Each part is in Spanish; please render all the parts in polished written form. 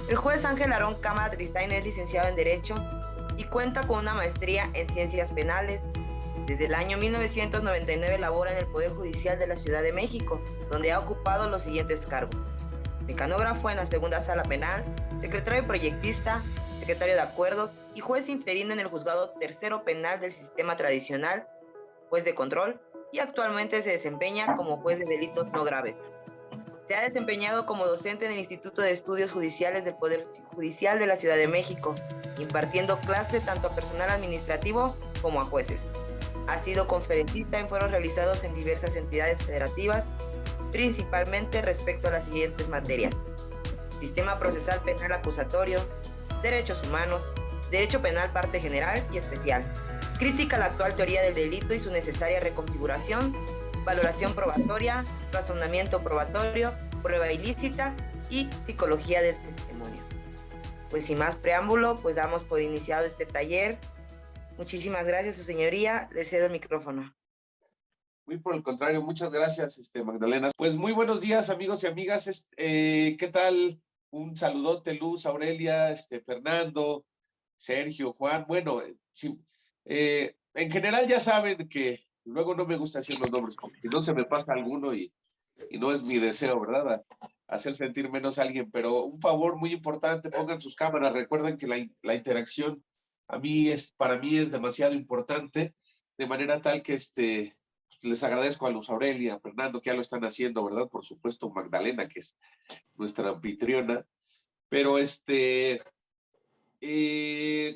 El juez Ángel Aarón Cama Tristain es licenciado en Derecho y cuenta con una maestría en Ciencias Penales. Desde el año 1999 labora en el Poder Judicial de la Ciudad de México, donde ha ocupado los siguientes cargos: mecanógrafo en la Segunda Sala Penal, secretario proyectista, secretario de Acuerdos y juez interino en el Juzgado Tercero Penal del Sistema Tradicional, juez de control, y actualmente se desempeña como juez de delitos no graves. Se ha desempeñado como docente en el Instituto de Estudios Judiciales del Poder Judicial de la Ciudad de México, impartiendo clases tanto a personal administrativo como a jueces. Ha sido conferencista en foros realizados en diversas entidades federativas, principalmente respecto a las siguientes materias: Sistema Procesal Penal Acusatorio, Derechos Humanos, Derecho Penal Parte General y Especial, crítica a la actual teoría del delito y su necesaria reconfiguración, valoración probatoria, razonamiento probatorio, prueba ilícita y psicología del testimonio. Pues sin más preámbulo, pues damos por iniciado este taller. Muchísimas gracias, su señoría. Le cedo el micrófono. Muy por el contrario, muchas gracias, Magdalena. Pues muy buenos días, amigos y amigas. ¿Qué tal? Un saludote, Luz, Aurelia, Fernando, Sergio, Juan. Bueno, sí, en general ya saben que luego no me gusta decir los nombres, porque no se me pasa alguno y no es mi deseo, ¿verdad? Hacer sentir menos a alguien, pero un favor muy importante, pongan sus cámaras. Recuerden que la interacción para mí es demasiado importante, de manera tal que les agradezco a Luz Aurelia, a Fernando, que ya lo están haciendo, ¿verdad? Por supuesto, Magdalena, que es nuestra anfitriona, pero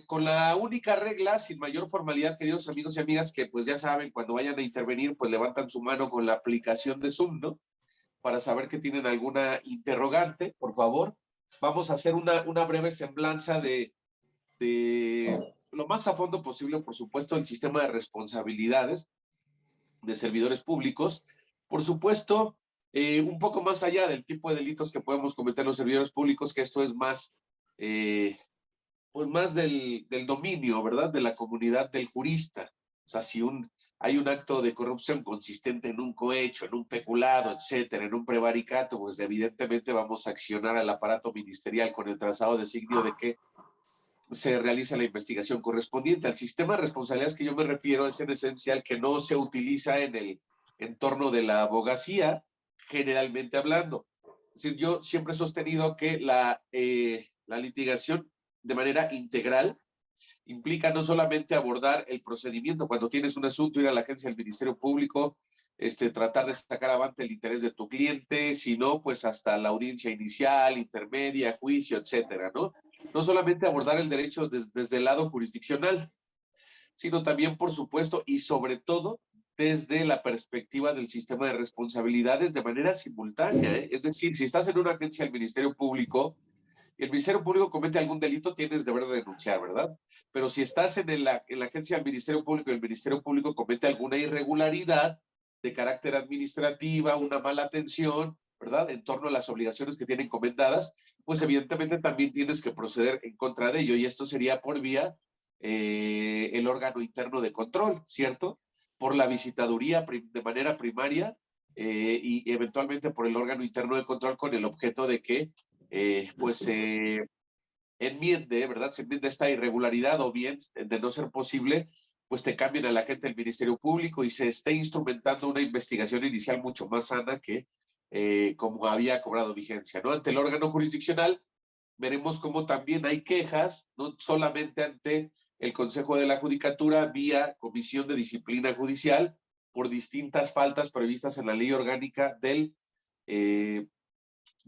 con la única regla, sin mayor formalidad, queridos amigos y amigas, que pues ya saben, cuando vayan a intervenir, pues levantan su mano con la aplicación de Zoom, ¿no? Para saber que tienen alguna interrogante, por favor. Vamos a hacer una breve semblanza de lo más a fondo posible, por supuesto, el sistema de responsabilidades de servidores públicos. Por supuesto, un poco más allá del tipo de delitos que podemos cometer los servidores públicos, que esto es más, pues más del dominio, ¿verdad? De la comunidad del jurista. O sea, si hay un acto de corrupción consistente en un cohecho, en un peculado, etcétera, en un prevaricato, pues evidentemente vamos a accionar al aparato ministerial con el trazado designio de que se realiza la investigación correspondiente. Al sistema de responsabilidades que yo me refiero es en esencial que no se utiliza en el entorno de la abogacía, generalmente hablando. Es decir, yo siempre he sostenido que la litigación de manera integral implica no solamente abordar el procedimiento, cuando tienes un asunto, ir a la agencia del Ministerio Público, tratar de sacar avante el interés de tu cliente, sino pues hasta la audiencia inicial, intermedia, juicio, etcétera, ¿no? No solamente abordar el derecho desde el lado jurisdiccional, sino también, por supuesto, y sobre todo, desde la perspectiva del sistema de responsabilidades de manera simultánea, ¿eh? Es decir, si estás en una agencia del Ministerio Público y el Ministerio Público comete algún delito, tienes deber de denunciar, ¿verdad? Pero si estás en la agencia del Ministerio Público y el Ministerio Público comete alguna irregularidad de carácter administrativa, una mala atención, ¿verdad? En torno a las obligaciones que tienen encomendadas, pues evidentemente también tienes que proceder en contra de ello, y esto sería por vía el órgano interno de control, ¿cierto? Por la visitaduría de manera primaria y eventualmente por el órgano interno de control, con el objeto de que enmiende, ¿verdad? Se enmiende esta irregularidad, o bien, de no ser posible, pues te cambien a la gente del Ministerio Público y se esté instrumentando una investigación inicial mucho más sana que como había cobrado vigencia, ¿no? Ante el órgano jurisdiccional veremos cómo también hay quejas, no solamente ante el Consejo de la Judicatura vía Comisión de Disciplina Judicial por distintas faltas previstas en la Ley Orgánica del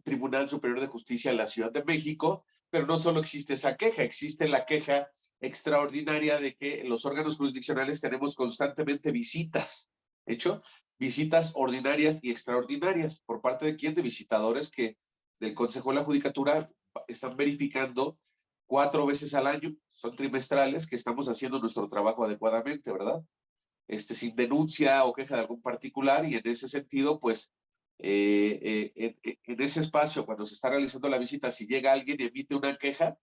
Tribunal Superior de Justicia de la Ciudad de México, pero no solo existe esa queja, existe la queja extraordinaria de que en los órganos jurisdiccionales tenemos constantemente visitas, hecho, visitas ordinarias y extraordinarias, ¿por parte de quién? De visitadores que del Consejo de la Judicatura están verificando 4 veces al año, son trimestrales, que estamos haciendo nuestro trabajo adecuadamente, ¿verdad? Sin denuncia o queja de algún particular, y en ese sentido, pues, en ese espacio, cuando se está realizando la visita, si llega alguien y emite una queja,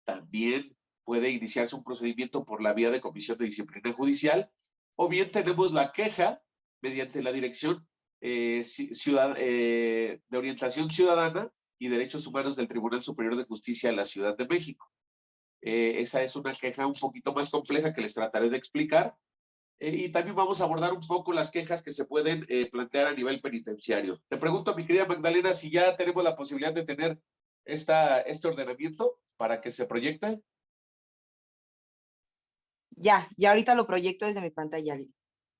también puede iniciarse un procedimiento por la vía de Comisión de Disciplina Judicial, o bien tenemos la queja mediante la Dirección de Orientación Ciudadana, y Derechos Humanos del Tribunal Superior de Justicia de la Ciudad de México. Esa es una queja un poquito más compleja que les trataré de explicar. Y también vamos a abordar un poco las quejas que se pueden plantear a nivel penitenciario. Te pregunto, mi querida Magdalena, si ya tenemos la posibilidad de tener este ordenamiento para que se proyecte. Ya ahorita lo proyecto desde mi pantalla,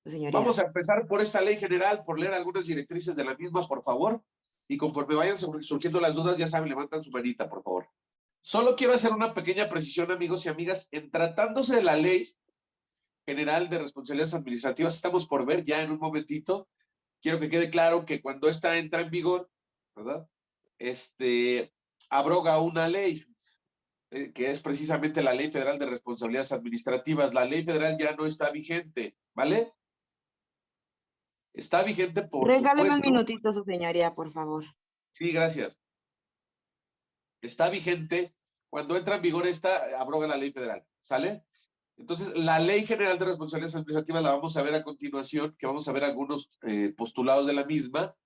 señoría. Vamos a empezar por esta ley general, por leer algunas directrices de la misma, por favor. Y conforme vayan surgiendo las dudas, ya saben, levantan su manita, por favor. Solo quiero hacer una pequeña precisión, amigos y amigas. En tratándose de la Ley General de Responsabilidades Administrativas, estamos por ver ya en un momentito. Quiero que quede claro que cuando esta entra en vigor, ¿verdad? Abroga una ley, que es precisamente la Ley Federal de Responsabilidades Administrativas. La ley federal ya no está vigente, ¿vale? Está vigente, por Regáleme un supuesto. minutito, su señoría, por favor. Sí, gracias. Está vigente. Cuando entra en vigor esta, abroga la ley federal, ¿sale? Entonces, la Ley General de Responsabilidades Administrativas la vamos a ver a continuación, que vamos a ver algunos postulados de la misma.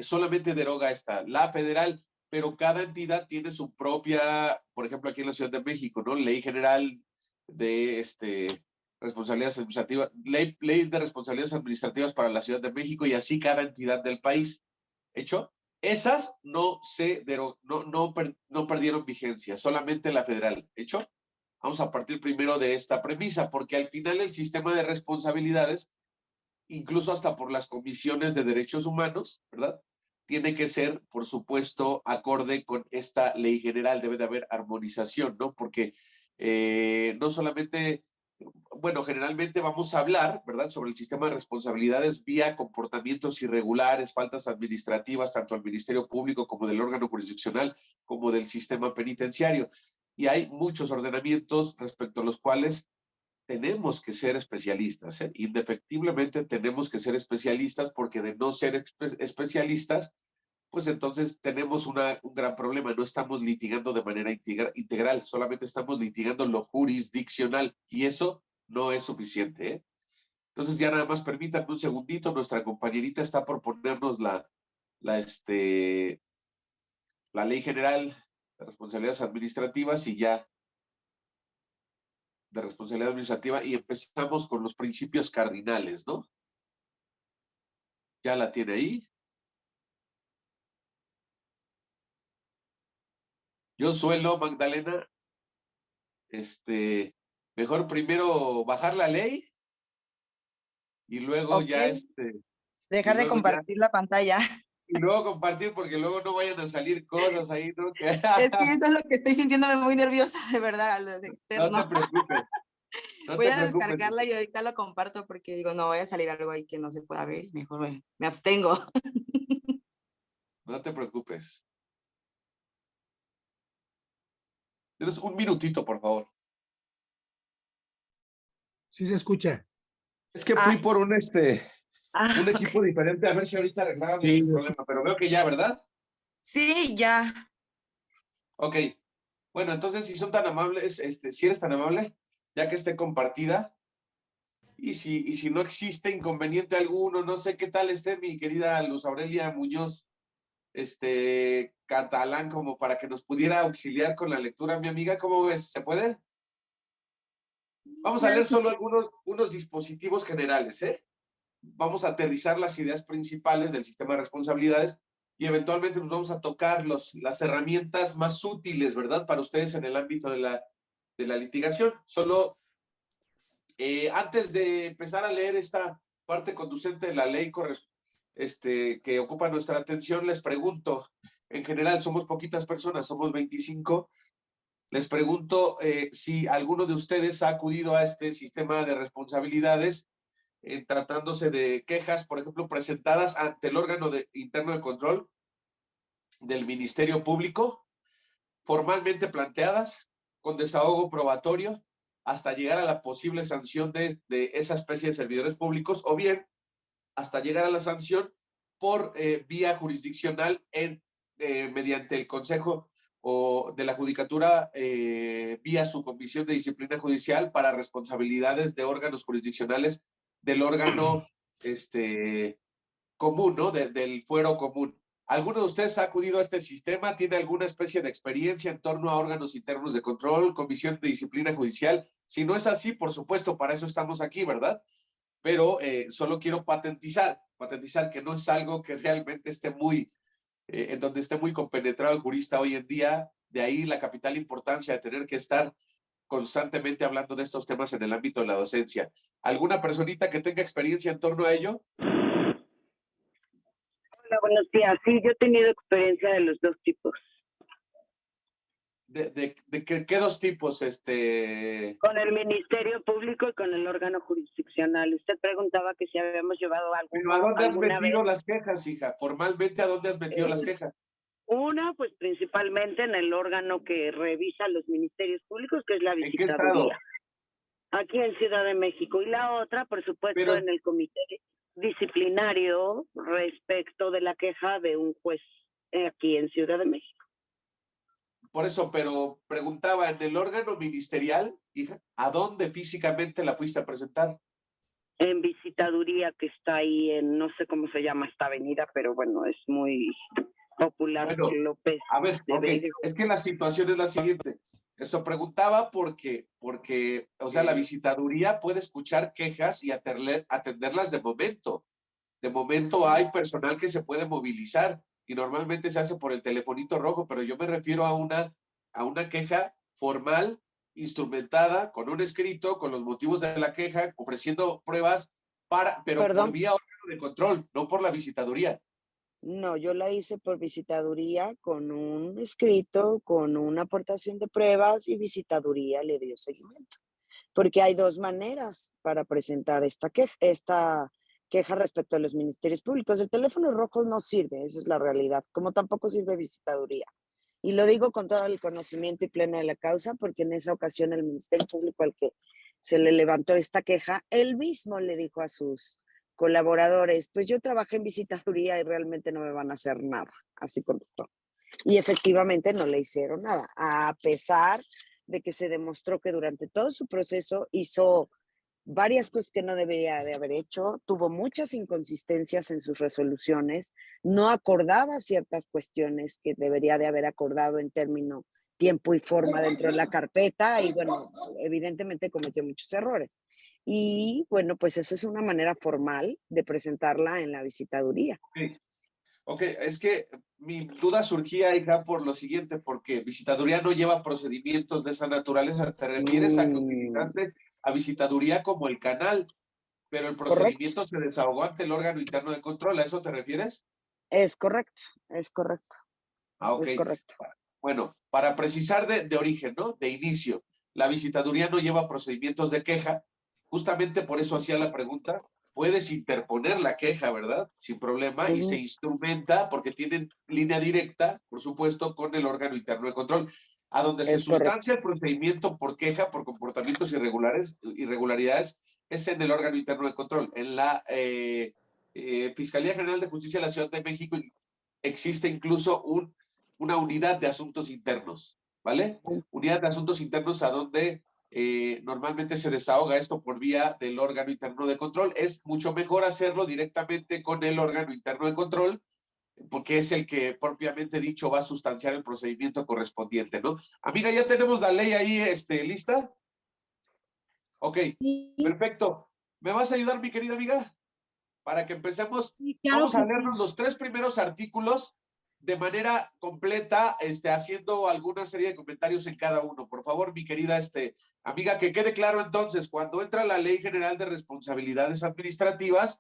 Solamente deroga esta, la federal, pero cada entidad tiene su propia, por ejemplo, aquí en la Ciudad de México, ¿no? Ley General de responsabilidades administrativas, ley de responsabilidades administrativas para la Ciudad de México y así cada entidad del país. ¿Hecho? Esas no perdieron vigencia, solamente la federal. ¿Hecho? Vamos a partir primero de esta premisa, porque al final el sistema de responsabilidades, incluso hasta por las comisiones de derechos humanos, ¿verdad? Tiene que ser, por supuesto, acorde con esta ley general. Debe de haber armonización, ¿no? Porque no solamente, bueno, generalmente vamos a hablar, ¿verdad?, sobre el sistema de responsabilidades vía comportamientos irregulares, faltas administrativas, tanto al Ministerio Público como del órgano jurisdiccional, como del sistema penitenciario. Y hay muchos ordenamientos respecto a los cuales tenemos que ser especialistas, ¿eh? Indefectiblemente tenemos que ser especialistas, porque de no ser especialistas, pues entonces tenemos un gran problema. No estamos litigando de manera integral, solamente estamos litigando lo jurisdiccional y eso no es suficiente, ¿eh? Entonces ya nada más permítanme un segundito, nuestra compañerita está por ponernos la Ley General de Responsabilidades Administrativas y ya de responsabilidad administrativa, y empezamos con los principios cardinales, ¿no? Ya la tiene ahí. Yo suelo, Magdalena, mejor primero bajar la ley y luego Ok. ya Dejar de compartir la pantalla. y luego compartir, porque luego no vayan a salir cosas ahí, ¿no? Es que eso es lo que estoy sintiéndome muy nerviosa, de verdad, lo externo. No te preocupes. Voy a descargarla y ahorita lo comparto, porque digo, no vaya a salir algo ahí que no se pueda ver, mejor me abstengo. No te preocupes. Tienes un minutito, por favor. Sí se escucha. Es que fui por un equipo Ok. diferente, a ver si ahorita arreglábamos Sí, el problema, pero veo que ya, ¿verdad? Sí, ya. Ok. Bueno, entonces, si son tan amables, si eres tan amable, ya que esté compartida, y si no existe inconveniente alguno, no sé qué tal esté mi querida Luz Aurelia Muñoz, Catalán, como para que nos pudiera auxiliar con la lectura, mi amiga, ¿cómo ves? ¿Se puede? Vamos a leer solo unos dispositivos generales, ¿eh? Vamos a aterrizar las ideas principales del sistema de responsabilidades y eventualmente nos vamos a tocar las herramientas más útiles, ¿verdad?, para ustedes en el ámbito de la litigación. Solo antes de empezar a leer esta parte conducente de la ley que ocupa nuestra atención, les pregunto, en general somos poquitas personas, somos 25, les pregunto si alguno de ustedes ha acudido a este sistema de responsabilidades tratándose de quejas, por ejemplo, presentadas ante el órgano interno de control del Ministerio Público, formalmente planteadas, con desahogo probatorio, hasta llegar a la posible sanción de esa especie de servidores públicos, o bien hasta llegar a la sanción por vía jurisdiccional mediante el Consejo o de la Judicatura vía su Comisión de Disciplina Judicial para responsabilidades de órganos jurisdiccionales del órgano común, ¿no? Del fuero común. ¿Alguno de ustedes ha acudido a este sistema? ¿Tiene alguna especie de experiencia en torno a órganos internos de control, comisión de disciplina judicial? Si no es así, por supuesto, para eso estamos aquí, ¿verdad? Pero solo quiero patentizar que no es algo que realmente esté muy, en donde esté muy compenetrado el jurista hoy en día. De ahí la capital importancia de tener que estar constantemente hablando de estos temas en el ámbito de la docencia. ¿Alguna personita que tenga experiencia en torno a ello? Hola, buenos días. Sí, yo he tenido experiencia de los dos tipos. ¿De qué dos tipos? Con el Ministerio Público y con el órgano jurisdiccional. Usted preguntaba que si habíamos llevado ¿Pero a dónde has metido vez. las quejas, hija? Formalmente, ¿a dónde has metido las quejas? Una, pues principalmente en el órgano que revisa los ministerios públicos, que es la ¿En qué estado? visitaduría. Aquí en Ciudad de México. Y la otra, por supuesto, en el comité disciplinario respecto de la queja de un juez aquí en Ciudad de México. Por eso, pero preguntaba, en el órgano ministerial, hija, ¿a dónde físicamente la fuiste a presentar? En visitaduría, que está ahí en, no sé cómo se llama esta avenida, pero bueno, es muy popular. Bueno, por López. a ver, okay. Es que la situación es la siguiente. Eso preguntaba porque, o sea, la visitaduría puede escuchar quejas y atenderlas de momento. De momento hay personal que se puede movilizar y normalmente se hace por el telefonito rojo, pero yo me refiero a una queja formal, instrumentada, con un escrito, con los motivos de la queja, ofreciendo pruebas, pero por vía órgano de control, no por la visitaduría. No, yo la hice por visitaduría con un escrito, con una aportación de pruebas y visitaduría le dio seguimiento. Porque hay dos maneras para presentar esta queja respecto a los ministerios públicos. El teléfono rojo no sirve, esa es la realidad, como tampoco sirve visitaduría. Y lo digo con todo el conocimiento y plena de la causa, porque en esa ocasión el Ministerio Público al que se le levantó esta queja, él mismo le dijo a sus colaboradores, pues yo trabajé en visitaduría y realmente no me van a hacer nada, así contestó. Y efectivamente no le hicieron nada, a pesar de que se demostró que durante todo su proceso hizo varias cosas que no debería de haber hecho, tuvo muchas inconsistencias en sus resoluciones, no acordaba ciertas cuestiones que debería de haber acordado en término, tiempo y forma dentro de la carpeta y bueno, evidentemente cometió muchos errores. Y bueno, pues eso es una manera formal de presentarla en la visitaduría. Ok, es que mi duda surgía, hija, por lo siguiente, porque visitaduría no lleva procedimientos de esa naturaleza. ¿Te refieres a que utilizaste a visitaduría como el canal, pero el procedimiento se desahogó ante el órgano interno de control? ¿A eso te refieres? Es correcto, es correcto. Ah, ok. Es correcto. Bueno, para precisar de origen, ¿no? De inicio, la visitaduría no lleva procedimientos de queja. Justamente por eso hacía la pregunta. Puedes interponer la queja, ¿verdad? Sin problema, y se instrumenta porque tienen línea directa, por supuesto, con el órgano interno de control. A donde se sustancia el procedimiento por queja, por comportamientos irregularidades, es en el órgano interno de control. En la Fiscalía General de Justicia de la Ciudad de México existe incluso una unidad de asuntos internos, ¿vale? Unidad de asuntos internos a donde normalmente se desahoga esto por vía del órgano interno de control. Es mucho mejor hacerlo directamente con el órgano interno de control, porque es el que propiamente dicho va a sustanciar el procedimiento correspondiente, ¿no? Amiga, ¿ya tenemos la ley ahí lista? Ok, sí. Perfecto. ¿Me vas a ayudar, mi querida amiga? Para que empecemos, sí, claro, vamos a leernos los 3 primeros artículos de manera completa, haciendo alguna serie de comentarios en cada uno. Por favor, mi querida amiga, que quede claro entonces, cuando entra la Ley General de Responsabilidades Administrativas,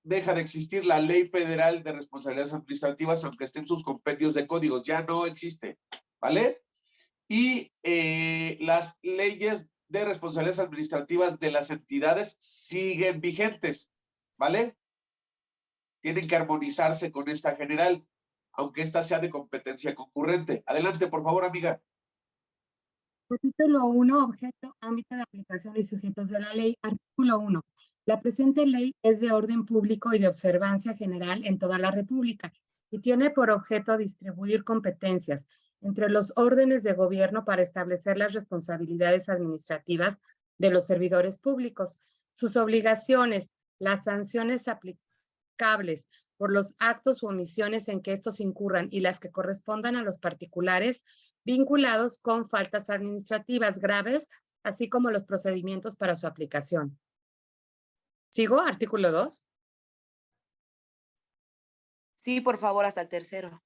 deja de existir la Ley Federal de Responsabilidades Administrativas, aunque estén sus compendios de códigos, ya no existe, ¿vale? Y las leyes de responsabilidades administrativas de las entidades siguen vigentes, ¿vale? Tienen que armonizarse con esta general, aunque esta sea de competencia concurrente. Adelante, por favor, amiga. Capítulo 1, objeto, ámbito de aplicación y sujetos de la ley. Artículo 1. La presente ley es de orden público y de observancia general en toda la República y tiene por objeto distribuir competencias entre los órdenes de gobierno para establecer las responsabilidades administrativas de los servidores públicos, sus obligaciones, las sanciones aplicables aplicables por los actos u omisiones en que estos incurran y las que correspondan a los particulares vinculados con faltas administrativas graves, así como los procedimientos para su aplicación. ¿Sigo? Artículo 2. Sí, por favor, hasta el tercero.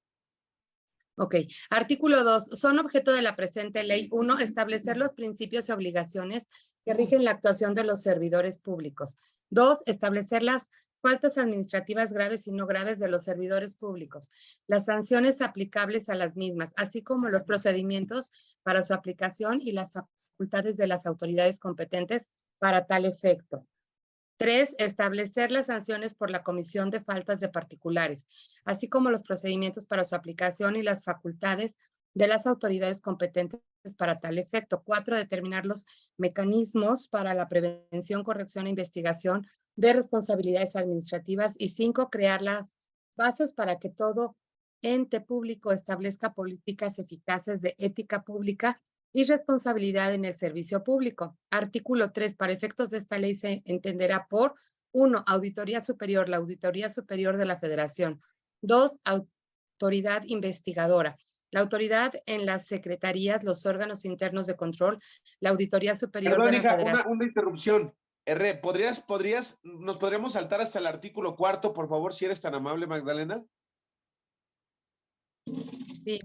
Ok. Artículo 2. Son objeto de la presente ley 1, establecer los principios y obligaciones que rigen la actuación de los servidores públicos. 2. Establecer las faltas administrativas graves y no graves de los servidores públicos, las sanciones aplicables a las mismas, así como los procedimientos para su aplicación y las facultades de las autoridades competentes para tal efecto. 3. Establecer las sanciones por la comisión de faltas de particulares, así como los procedimientos para su aplicación y las facultades de las autoridades competentes para tal efecto. 4. Determinar los mecanismos para la prevención, corrección e investigación de responsabilidades administrativas. Y 5. Crear las bases para que todo ente público establezca políticas eficaces de ética pública y responsabilidad en el servicio público. Artículo 3. Para efectos de esta ley se entenderá por 1. Auditoría Superior, la Auditoría Superior de la Federación. 2. Autoridad investigadora. La autoridad en las secretarías, los órganos internos de control, la Auditoría Superior Perdón, de la hija, Federación. una interrupción. R, nos podríamos saltar hasta el artículo 4, por favor, si eres tan amable, Magdalena? Sí.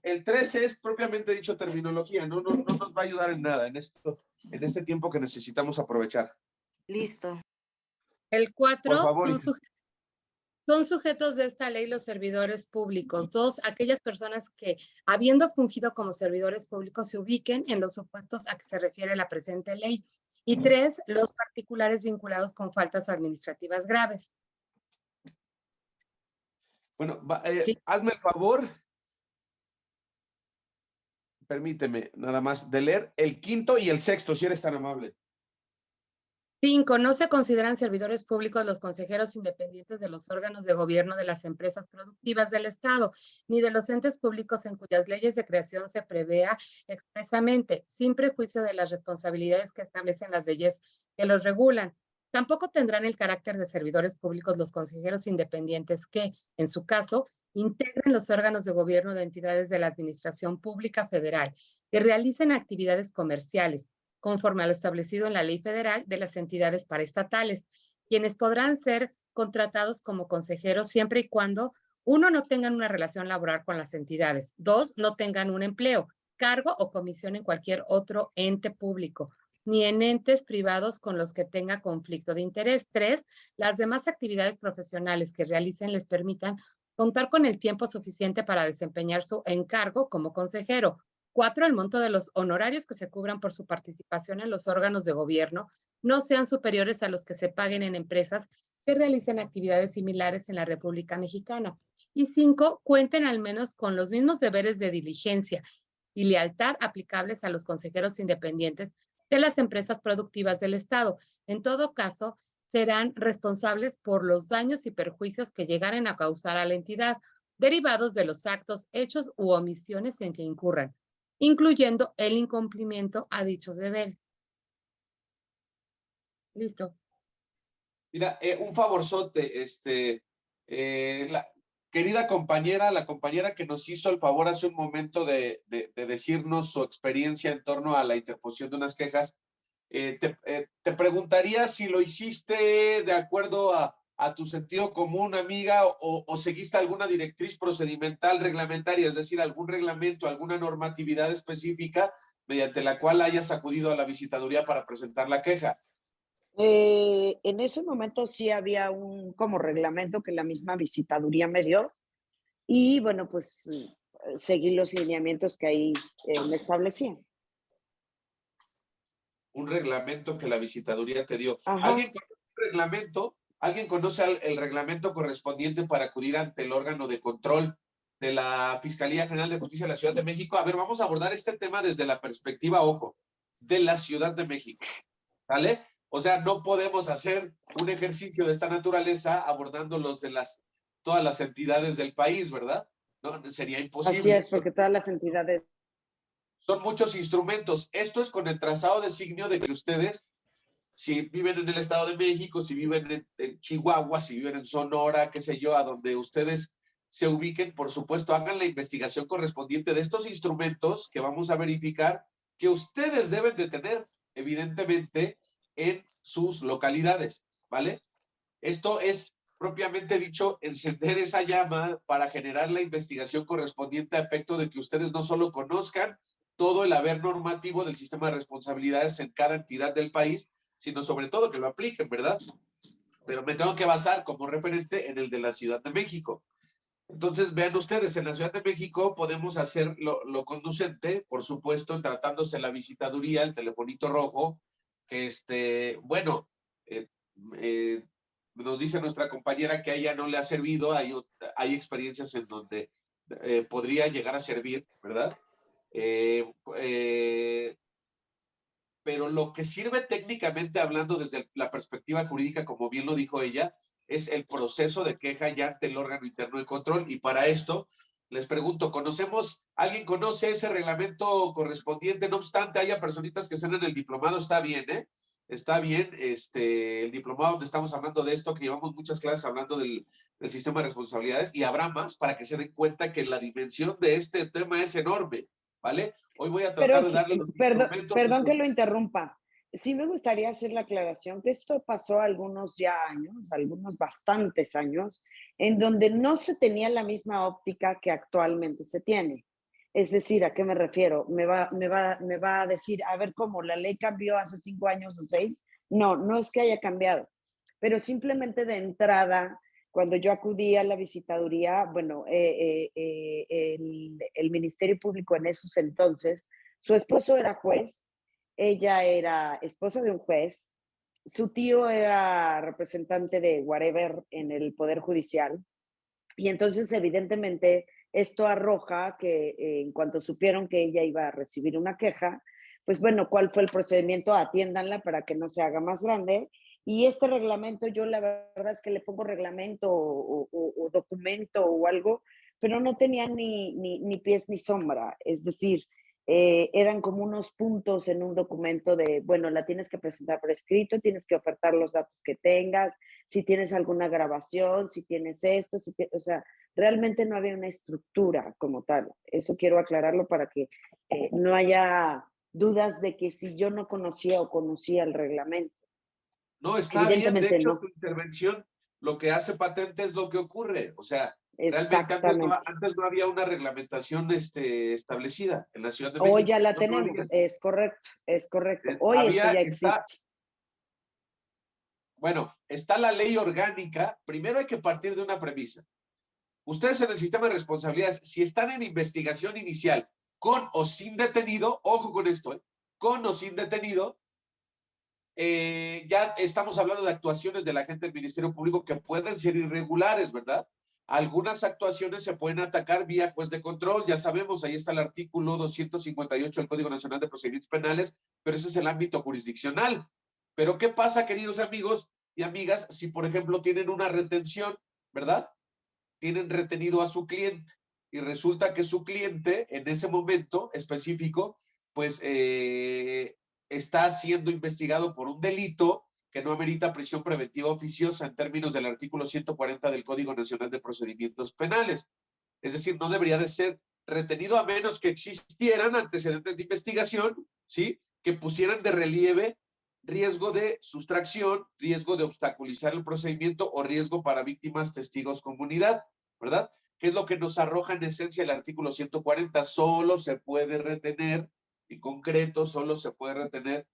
El 13 es propiamente dicho terminología, no nos va a ayudar en nada en este tiempo que necesitamos aprovechar. Listo. El 4 por favor, son sujetos de esta ley los servidores públicos. 2, aquellas personas que, habiendo fungido como servidores públicos, se ubiquen en los supuestos a que se refiere la presente ley. Y 3, los particulares vinculados con faltas administrativas graves. Bueno, ¿Sí? Hazme el favor, permíteme nada más, de leer el 5º y el 6º, si eres tan amable. 5. No se consideran servidores públicos los consejeros independientes de los órganos de gobierno de las empresas productivas del Estado, ni de los entes públicos en cuyas leyes de creación se prevea expresamente, sin prejuicio de las responsabilidades que establecen las leyes que los regulan. Tampoco tendrán el carácter de servidores públicos los consejeros independientes que, en su caso, integren los órganos de gobierno de entidades de la Administración Pública Federal, que realicen actividades comerciales, conforme a lo establecido en la ley federal de las entidades paraestatales, quienes podrán ser contratados como consejeros siempre y cuando, 1, no tengan una relación laboral con las entidades, 2, no tengan un empleo, cargo o comisión en cualquier otro ente público, ni en entes privados con los que tenga conflicto de interés. 3, las demás actividades profesionales que realicen les permitan contar con el tiempo suficiente para desempeñar su encargo como consejero. 4, el monto de los honorarios que se cubran por su participación en los órganos de gobierno no sean superiores a los que se paguen en empresas que realicen actividades similares en la República Mexicana. Y 5, cuenten al menos con los mismos deberes de diligencia y lealtad aplicables a los consejeros independientes de las empresas productivas del Estado. En todo caso, serán responsables por los daños y perjuicios que llegaren a causar a la entidad, derivados de los actos, hechos u omisiones en que incurran, incluyendo el incumplimiento a dichos deberes. Listo. Mira, un favorzote, la querida compañera, la compañera que nos hizo el favor hace un momento de decirnos su experiencia en torno a la interposición de unas quejas, te preguntaría si lo hiciste de acuerdo a tu sentido común, amiga, o seguiste alguna directriz procedimental reglamentaria, es decir, algún reglamento, alguna normatividad específica mediante la cual hayas acudido a la visitaduría para presentar la queja. En ese momento sí había un como reglamento que la misma visitaduría me dio y bueno, pues seguí los lineamientos que ahí me establecían. Un reglamento que la visitaduría te dio. Ajá. ¿Alguien conoce el reglamento correspondiente para acudir ante el órgano de control de la Fiscalía General de Justicia de la Ciudad de México? A ver, vamos a abordar este tema desde la perspectiva, ojo, de la Ciudad de México, ¿vale? O sea, no podemos hacer un ejercicio de esta naturaleza abordándolos de todas las entidades del país, ¿verdad? No, sería imposible. Así es, porque todas las entidades... Son muchos instrumentos. Esto es con el trazado designio de que ustedes si viven en el Estado de México, si viven en Chihuahua, si viven en Sonora, qué sé yo, a donde ustedes se ubiquen, por supuesto, hagan la investigación correspondiente de estos instrumentos que vamos a verificar que ustedes deben de tener, evidentemente, en sus localidades, ¿vale? Esto es, propiamente dicho, encender esa llama para generar la investigación correspondiente a efecto de que ustedes no solo conozcan todo el haber normativo del sistema de responsabilidades en cada entidad del país, sino sobre todo que lo apliquen, ¿verdad? Pero me tengo que basar como referente en el de la Ciudad de México. Entonces, vean ustedes, en la Ciudad de México podemos hacer lo conducente, por supuesto, tratándose la visitaduría, el telefonito rojo, que bueno, nos dice nuestra compañera que a ella no le ha servido, hay experiencias en donde podría llegar a servir, ¿verdad? Pero lo que sirve técnicamente hablando desde la perspectiva jurídica, como bien lo dijo ella, es el proceso de queja ya ante el órgano interno de control. Y para esto, les pregunto, ¿alguien conoce ese reglamento correspondiente? No obstante, haya personitas que estén en el diplomado, está bien, ¿eh? Está bien, el diplomado donde estamos hablando de esto, que llevamos muchas clases hablando del sistema de responsabilidades, y habrá más para que se den cuenta que la dimensión de este tema es enorme, ¿vale? Hoy voy a tratar de darle los instrumentos. Perdón que lo interrumpa. Sí me gustaría hacer la aclaración que esto pasó algunos ya años, algunos bastantes años, en donde no se tenía la misma óptica que actualmente se tiene. Es decir, ¿a qué me refiero? Me va a decir, a ver, ¿cómo? ¿La ley cambió hace 5 años o 6? No, no es que haya cambiado, pero simplemente de entrada, cuando yo acudí a la visitaduría, bueno, el Ministerio Público en esos entonces, su esposo era juez, ella era esposa de un juez, su tío era representante de whatever en el Poder Judicial, y entonces evidentemente esto arroja que en cuanto supieron que ella iba a recibir una queja, pues bueno, ¿cuál fue el procedimiento? Atiéndanla para que no se haga más grande. Y este reglamento, yo la verdad es que le pongo reglamento o documento o algo, pero no tenía ni pies ni sombra. Es decir, eran como unos puntos en un documento de, bueno, la tienes que presentar por escrito, tienes que ofertar los datos que tengas, si tienes alguna grabación, si tienes esto, o sea, realmente no había una estructura como tal. Eso quiero aclararlo para que no haya dudas de que si yo no conocía o conocía el reglamento. No, está bien. De hecho, tu intervención lo que hace patente es lo que ocurre. O sea, realmente antes no había una reglamentación establecida en la Ciudad de México. Hoy ya la tenemos, es correcto. Hoy esto ya existe. Bueno, está la ley orgánica. Primero hay que partir de una premisa. Ustedes en el sistema de responsabilidades, si están en investigación inicial, con o sin detenido, ojo con esto, con o sin detenido, ya estamos hablando de actuaciones de la gente del Ministerio Público que pueden ser irregulares, ¿verdad? Algunas actuaciones se pueden atacar vía juez de control, ya sabemos, ahí está el artículo 258 del Código Nacional de Procedimientos Penales, pero ese es el ámbito jurisdiccional. Pero ¿qué pasa, queridos amigos y amigas, si por ejemplo tienen una retención, ¿verdad? Tienen retenido a su cliente y resulta que su cliente en ese momento específico, pues está siendo investigado por un delito que no amerita prisión preventiva oficiosa en términos del artículo 140 del Código Nacional de Procedimientos Penales. Es decir, no debería de ser retenido a menos que existieran antecedentes de investigación, ¿sí? Que pusieran de relieve riesgo de sustracción, riesgo de obstaculizar el procedimiento o riesgo para víctimas, testigos, comunidad, ¿verdad? ¿Qué es lo que nos arroja en esencia el artículo 140? Solo se puede retener, y concreto, solo se puede retener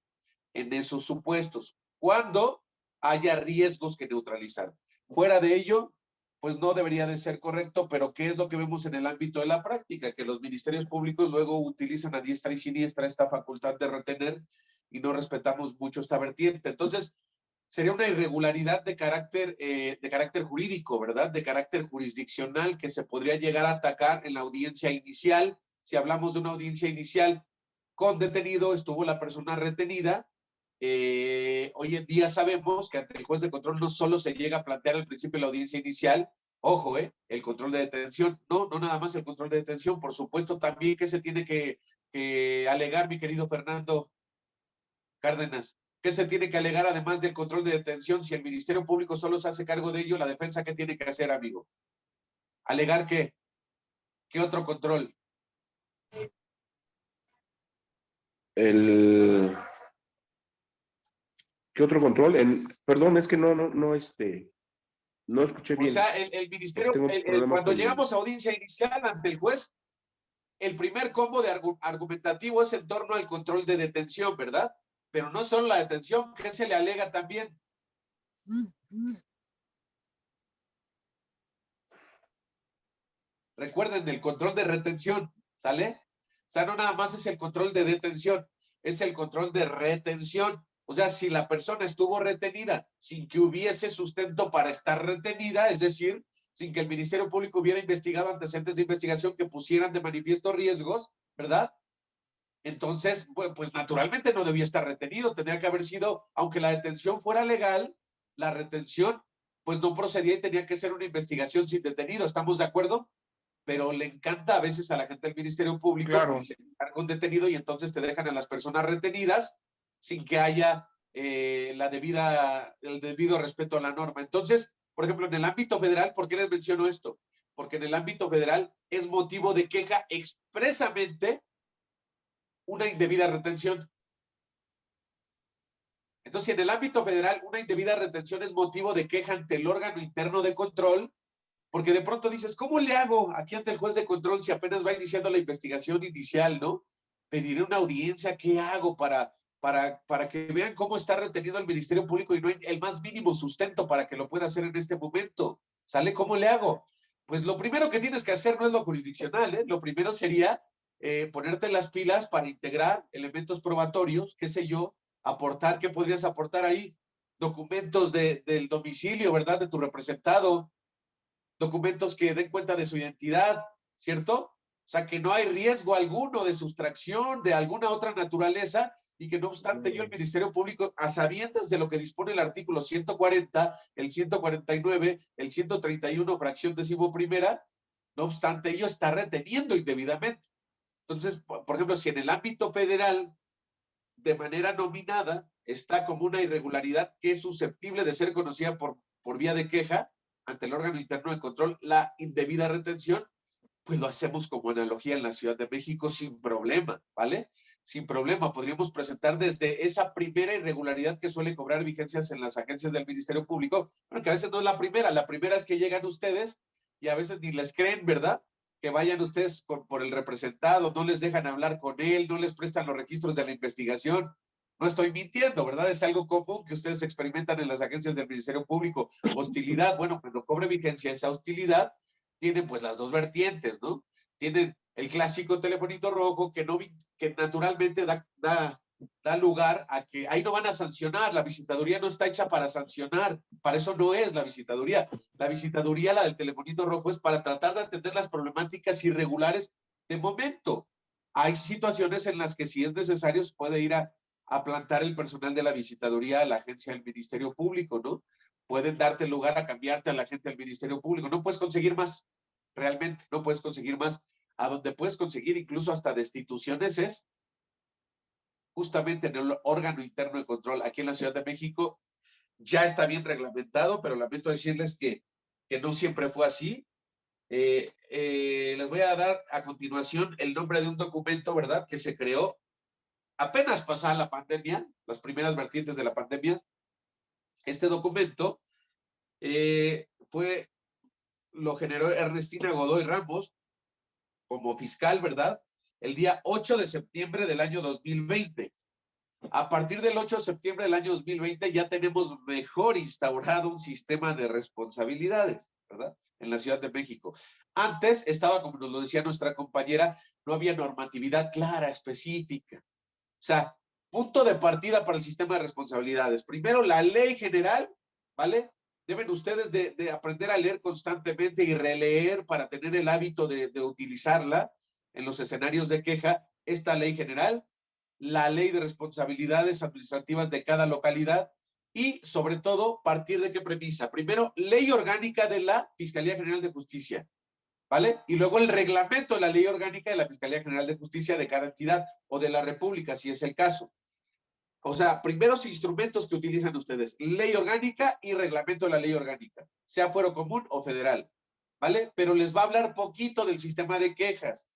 en esos supuestos, cuando haya riesgos que neutralizar. Fuera de ello, pues no debería de ser correcto, pero ¿qué es lo que vemos en el ámbito de la práctica? Que los ministerios públicos luego utilizan a diestra y siniestra esta facultad de retener y no respetamos mucho esta vertiente. Entonces, sería una irregularidad de carácter jurídico, ¿verdad? De carácter jurisdiccional que se podría llegar a atacar en la audiencia inicial. Si hablamos de una audiencia inicial con detenido, estuvo la persona retenida. Hoy en día sabemos que ante el juez de control no solo se llega a plantear al principio de la audiencia inicial, ojo, el control de detención, no nada más el control de detención, por supuesto también que se tiene que alegar, mi querido Fernando Cárdenas, ¿Qué se tiene que alegar además del control de detención? Si el Ministerio Público solo se hace cargo de ello, la defensa, ¿qué tiene que hacer, amigo? ¿Alegar qué? ¿Qué otro control? ¿Qué otro control? Perdón, es que no escuché bien. O sea, el Ministerio, cuando llegamos a audiencia inicial ante el juez, el primer combo de argumentativo es en torno al control de detención, ¿verdad? Pero no solo la detención, ¿qué se le alega también? Recuerden, el control de retención, ¿sale? O sea, no nada más es el control de detención, es el control de retención. O sea, si la persona estuvo retenida sin que hubiese sustento para estar retenida, es decir, sin que el Ministerio Público hubiera investigado antecedentes de investigación que pusieran de manifiesto riesgos, ¿verdad? Entonces, pues naturalmente no debía estar retenido, tendría que haber sido, aunque la detención fuera legal, la retención pues no procedía y tenía que ser una investigación sin detenido, ¿estamos de acuerdo? Pero le encanta a veces a la gente del Ministerio Público, claro, se encarga un detenido y entonces te dejan a las personas retenidas sin que haya el debido respeto a la norma. Entonces, por ejemplo, en el ámbito federal, ¿por qué les menciono esto? Porque en el ámbito federal es motivo de queja expresamente una indebida retención. Entonces, en el ámbito federal, una indebida retención es motivo de queja ante el órgano interno de control, porque de pronto dices, ¿cómo le hago aquí ante el juez de control si apenas va iniciando la investigación inicial, ¿no? Pediré una audiencia, ¿qué hago para que vean cómo está retenido el Ministerio Público y no hay el más mínimo sustento para que lo pueda hacer en este momento? ¿Sale? ¿Cómo le hago? Pues lo primero que tienes que hacer no es lo jurisdiccional, ¿eh? Lo primero sería ponerte las pilas para integrar elementos probatorios, qué sé yo, aportar, ¿qué podrías aportar ahí? Documentos del domicilio, ¿verdad? De tu representado, documentos que den cuenta de su identidad, ¿cierto? O sea, que no hay riesgo alguno de sustracción de alguna otra naturaleza y que no obstante yo, el Ministerio Público, a sabiendas de lo que dispone el artículo 140, el 149, el 131, fracción 11ª, no obstante ello está reteniendo indebidamente. Entonces, por ejemplo, si en el ámbito federal, de manera nominada, está como una irregularidad que es susceptible de ser conocida por vía de queja ante el órgano interno de control, la indebida retención, pues lo hacemos como analogía en la Ciudad de México sin problema, ¿vale? Sin problema, podríamos presentar desde esa primera irregularidad que suele cobrar vigencias en las agencias del Ministerio Público, pero que a veces no es la primera es que llegan ustedes y a veces ni les creen, ¿verdad? Que vayan ustedes por el representado, no les dejan hablar con él, no les prestan los registros de la investigación. No estoy mintiendo, ¿verdad? Es algo común que ustedes experimentan en las agencias del Ministerio Público. Hostilidad, bueno, cuando cobre vigencia esa hostilidad, tienen pues las dos vertientes, ¿no? Tienen el clásico telefonito rojo que naturalmente da lugar a que ahí no van a sancionar, la visitaduría no está hecha para sancionar, para eso no es la visitaduría. La visitaduría, la del telefonito rojo, es para tratar de atender las problemáticas irregulares de momento. Hay situaciones en las que si es necesario se puede ir a plantar el personal de la visitaduría a la agencia del Ministerio Público, ¿no? Pueden darte lugar a cambiarte a la gente del Ministerio Público. No puedes conseguir más, realmente, no puedes conseguir más. A donde puedes conseguir incluso hasta destituciones es justamente en el órgano interno de control. Aquí en la Ciudad de México ya está bien reglamentado, pero lamento decirles que no siempre fue así. Les voy a dar a continuación el nombre de un documento, ¿verdad?, que se creó apenas pasada la pandemia, las primeras vertientes de la pandemia. Este documento lo generó Ernestina Godoy Ramos como fiscal, ¿verdad?, el día 8 de septiembre del año 2020. A partir del 8 de septiembre del año 2020 ya tenemos mejor instaurado un sistema de responsabilidades, ¿verdad?, en la Ciudad de México. Antes estaba, como nos lo decía nuestra compañera, no había normatividad clara, específica. O sea, punto de partida para el sistema de responsabilidades. Primero, la ley general, ¿vale? Deben ustedes de aprender a leer constantemente y releer para tener el hábito de utilizarla en los escenarios de queja. Esta ley general, la ley de responsabilidades administrativas de cada localidad y, sobre todo, partir de qué premisa. Primero, ley orgánica de la Fiscalía General de Justicia, ¿vale? Y luego el reglamento de la ley orgánica de la Fiscalía General de Justicia de cada entidad o de la República, si es el caso. O sea, primeros instrumentos que utilizan ustedes, ley orgánica y reglamento de la ley orgánica, sea fuero común o federal, ¿vale? Pero les va a hablar poquito del sistema de quejas.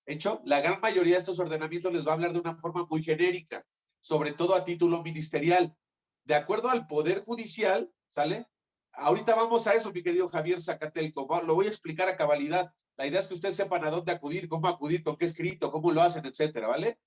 ¿Hecho? La gran mayoría de estos ordenamientos les va a hablar de una forma muy genérica, sobre todo a título ministerial. De acuerdo al Poder Judicial, ¿sale? Ahorita vamos a eso, mi querido Javier Zacatelco. Lo voy a explicar a cabalidad. La idea es que ustedes sepan a dónde acudir, cómo acudir, con qué escrito, cómo lo hacen, etcétera, ¿vale?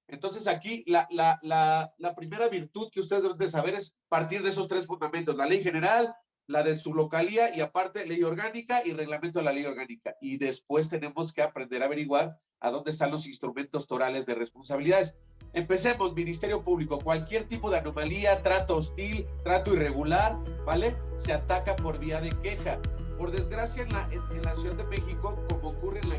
Entonces aquí la primera virtud que ustedes deben de saber es partir de esos tres fundamentos, la ley general, la de su localía y aparte ley orgánica y reglamento de la ley orgánica. Y después tenemos que aprender a averiguar a dónde están los instrumentos torales de responsabilidades. Empecemos, Ministerio Público, cualquier tipo de anomalía, trato hostil, trato irregular, ¿vale? Se ataca por vía de queja. Por desgracia, en la Ciudad de México, como ocurre en